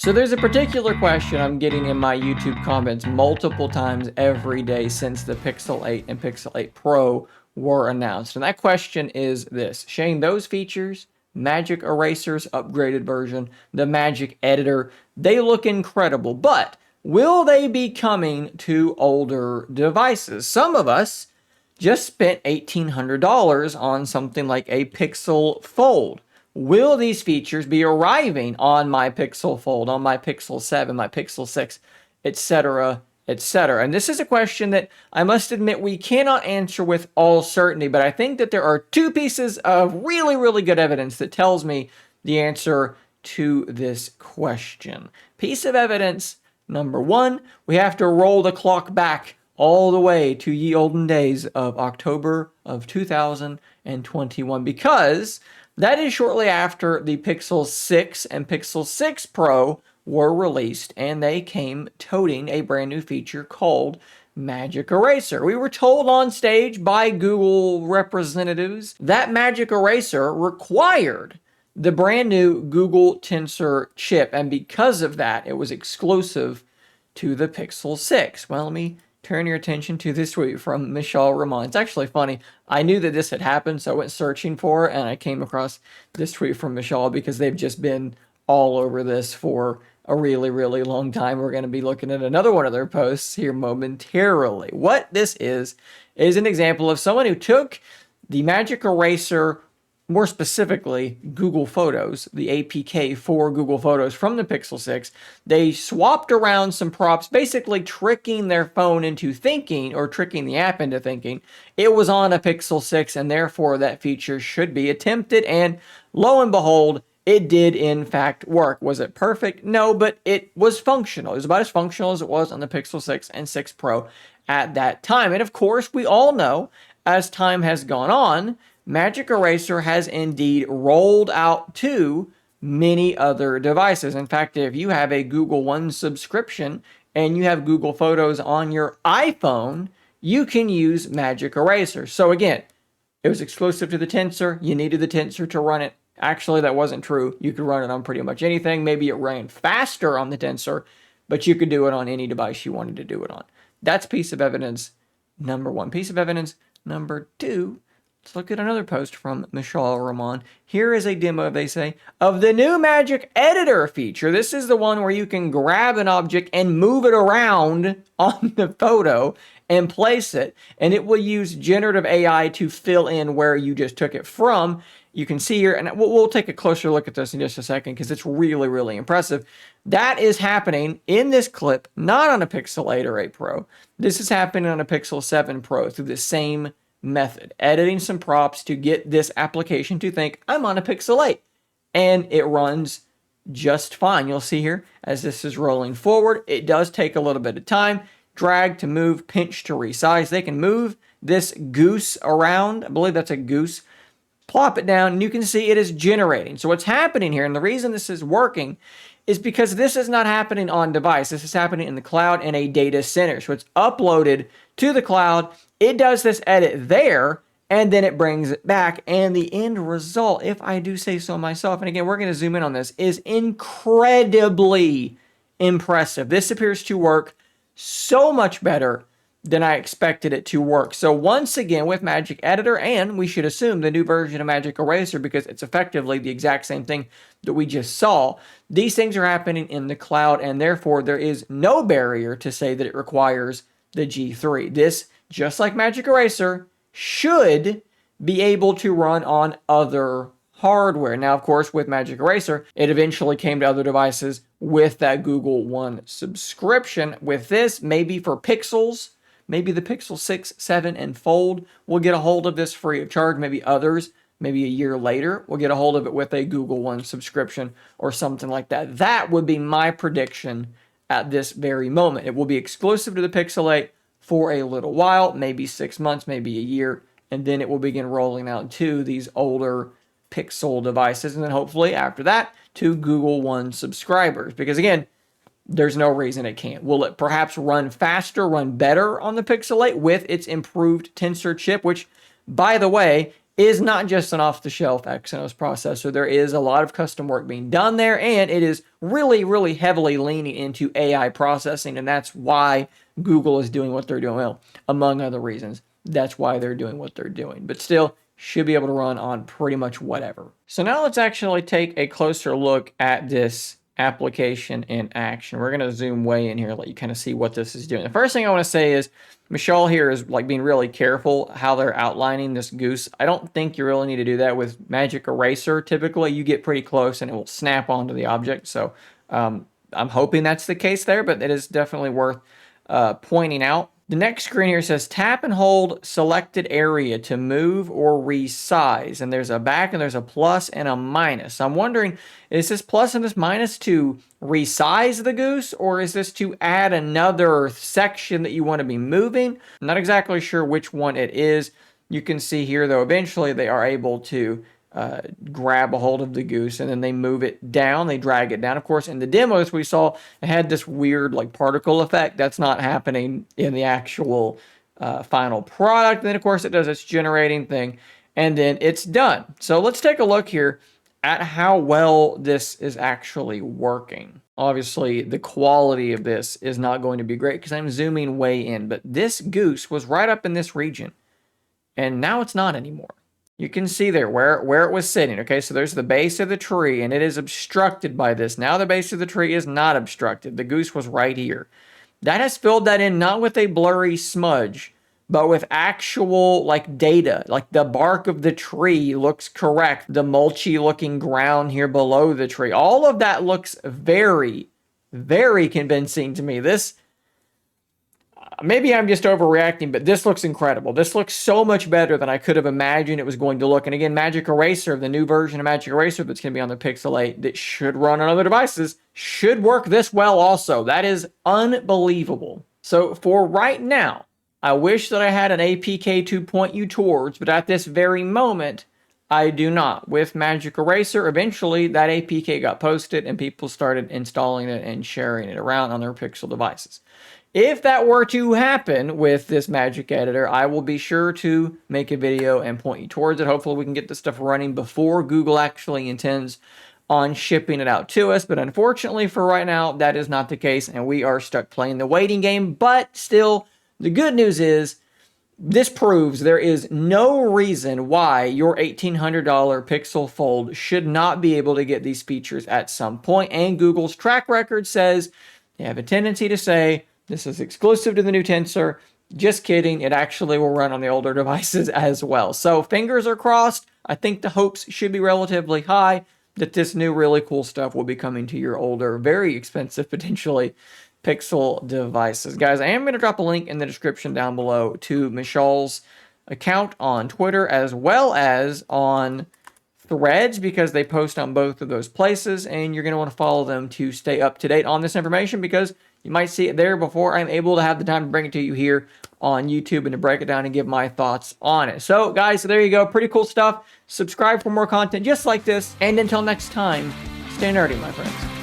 So there's a particular question I'm getting in my YouTube comments multiple times every day since the Pixel 8 and Pixel 8 Pro were announced. And that question is this: Shane, those features, Magic Eraser's upgraded version, the Magic Editor, they look incredible, but will they be coming to older devices? Some of us just spent $1,800 on something like a Pixel Fold. Will these features be arriving on my Pixel Fold, on my Pixel 7, my Pixel 6, etc., etc.? And this is a question that I must admit we cannot answer with all certainty, but I think that there are two pieces of really, really good evidence that tells me the answer to this question. Piece of evidence number one, we have to roll the clock back all the way to ye olden days of October of 2021, because that is shortly after the Pixel 6 and Pixel 6 Pro were released, and they came toting a brand new feature called Magic Eraser. We were told on stage by Google representatives that Magic Eraser required the brand new Google Tensor chip, and because of that, it was exclusive to the Pixel 6. Well, let me turn your attention to this tweet from Michelle Ramon. It's actually funny. I knew that this had happened, so I went searching for it, and I came across this tweet from Michelle because they've just been all over this for a really, really long time. We're going to be looking at another one of their posts here momentarily. What this is an example of someone who took the Magic Eraser, more specifically Google Photos, the APK for Google Photos from the Pixel 6. They swapped around some props, basically tricking their phone into thinking, or tricking the app into thinking, it was on a Pixel 6 and therefore that feature should be attempted. And lo and behold, it did in fact work. Was it perfect? No, but it was functional. It was about as functional as it was on the Pixel 6 and 6 Pro at that time. And of course, we all know, as time has gone on, Magic Eraser has indeed rolled out to many other devices. In fact, if you have a Google One subscription and you have Google Photos on your iPhone, you can use Magic Eraser. So again, it was exclusive to the Tensor. You needed the Tensor to run it. Actually, that wasn't true. You could run it on pretty much anything. Maybe it ran faster on the Tensor, but you could do it on any device you wanted to do it on. That's piece of evidence number one. Piece of evidence number two, let's look at another post from Michelle Ramon. Here is a demo, they say, of the new Magic Editor feature. This is the one where you can grab an object and move it around on the photo and place it, and it will use generative AI to fill in where you just took it from. You can see here, and we'll take a closer look at this in just a second because it's really, really impressive. That is happening in this clip, not on a Pixel 8 or 8 Pro. This is happening on a Pixel 7 Pro through the same method, editing some props to get this application to think I'm on a Pixel 8, and it runs just fine. You'll see here as this is rolling forward, it does take a little bit of time. Drag to move, pinch to resize. They can move this goose around. I believe that's a goose. Plop it down, and you can see it is generating. So what's happening here, and the reason this is working, is because this is not happening on device. This is happening in the cloud in a data center. So it's uploaded to the cloud. It does this edit there, and then it brings it back. And the end result, if I do say so myself, and again, we're going to zoom in on this, is incredibly impressive. This appears to work so much better than I expected it to work. So once again, with Magic Editor, and we should assume the new version of Magic Eraser, because it's effectively the exact same thing that we just saw, these things are happening in the cloud, and therefore there is no barrier to say that it requires the G3. This, just like Magic Eraser, should be able to run on other hardware. Now, of course, with Magic Eraser, it eventually came to other devices with that Google One subscription. With this, maybe for Pixels, maybe the Pixel 6, 7, and Fold will get a hold of this free of charge. Maybe others, maybe a year later, will get a hold of it with a Google One subscription or something like that. That would be my prediction at this very moment. It will be exclusive to the Pixel 8 for a little while, maybe 6 months, maybe a year, and then it will begin rolling out to these older Pixel devices, and then hopefully after that to Google One subscribers. Because again, there's no reason it can't. Will it perhaps run faster, run better on the Pixel 8 with its improved Tensor chip, which, by the way, is not just an off-the-shelf Exynos processor. There is a lot of custom work being done there, and it is really, really heavily leaning into AI processing, and that's why Google is doing what they're doing. Well, among other reasons, that's why they're doing what they're doing. But still, should be able to run on pretty much whatever. So now let's actually take a closer look at this application in action. We're going to zoom way in here, let you kind of see what this is doing. The first thing I want to say is Mishaal here is like being really careful how they're outlining this goose. I don't think you really need to do that with Magic Eraser. Typically, you get pretty close and it will snap onto the object. So I'm hoping that's the case there, but it is definitely worth pointing out. The next screen here says tap and hold selected area to move or resize. And there's a back and there's a plus and a minus. So I'm wondering, is this plus and this minus to resize the goose, or is this to add another section that you want to be moving? I'm not exactly sure which one it is. You can see here, though, eventually they are able to grab a hold of the goose and then they move it down, they drag it down. Of course, in the demos we saw it had this weird like particle effect. That's not happening in the actual final product. And then of course it does its generating thing and then it's done. So let's take a look here at how well this is actually working. Obviously the quality of this is not going to be great because I'm zooming way in, but this goose was right up in this region and now it's not anymore. You can see there where it was sitting. Okay, so there's the base of the tree, and it is obstructed by this. Now the base of the tree is not obstructed. The goose was right here. That has filled that in not with a blurry smudge, but with actual like data. Like the bark of the tree looks correct. The mulchy looking ground here below the tree. All of that looks very, very convincing to me. This, maybe I'm just overreacting, but this looks incredible. This looks so much better than I could have imagined it was going to look. And again, Magic Eraser, the new version of Magic Eraser that's going to be on the Pixel 8 that should run on other devices, should work this well also. That is unbelievable. So for right now, I wish that I had an APK to point you towards, but at this very moment, I do not. With Magic Eraser, eventually that APK got posted and people started installing it and sharing it around on their Pixel devices. If that were to happen with this Magic Editor, I will be sure to make a video and point you towards it. Hopefully we can get this stuff running before Google actually intends on shipping it out to us. But unfortunately for right now, that is not the case, and we are stuck playing the waiting game. But still, the good news is this proves there is no reason why your $1,800 Pixel Fold should not be able to get these features at some point. And Google's track record says they have a tendency to say, this is exclusive to the new Tensor. Just kidding. It actually will run on the older devices as well. So fingers are crossed. I think the hopes should be relatively high that this new really cool stuff will be coming to your older, very expensive, potentially, Pixel devices. Guys, I am going to drop a link in the description down below to Mishaal's account on Twitter as well as on Threads because they post on both of those places, and you're going to want to follow them to stay up to date on this information because you might see it there before I'm able to have the time to bring it to you here on YouTube and to break it down and give my thoughts on it. So, guys, there you go. Pretty cool stuff. Subscribe for more content just like this. And until next time, stay nerdy, my friends.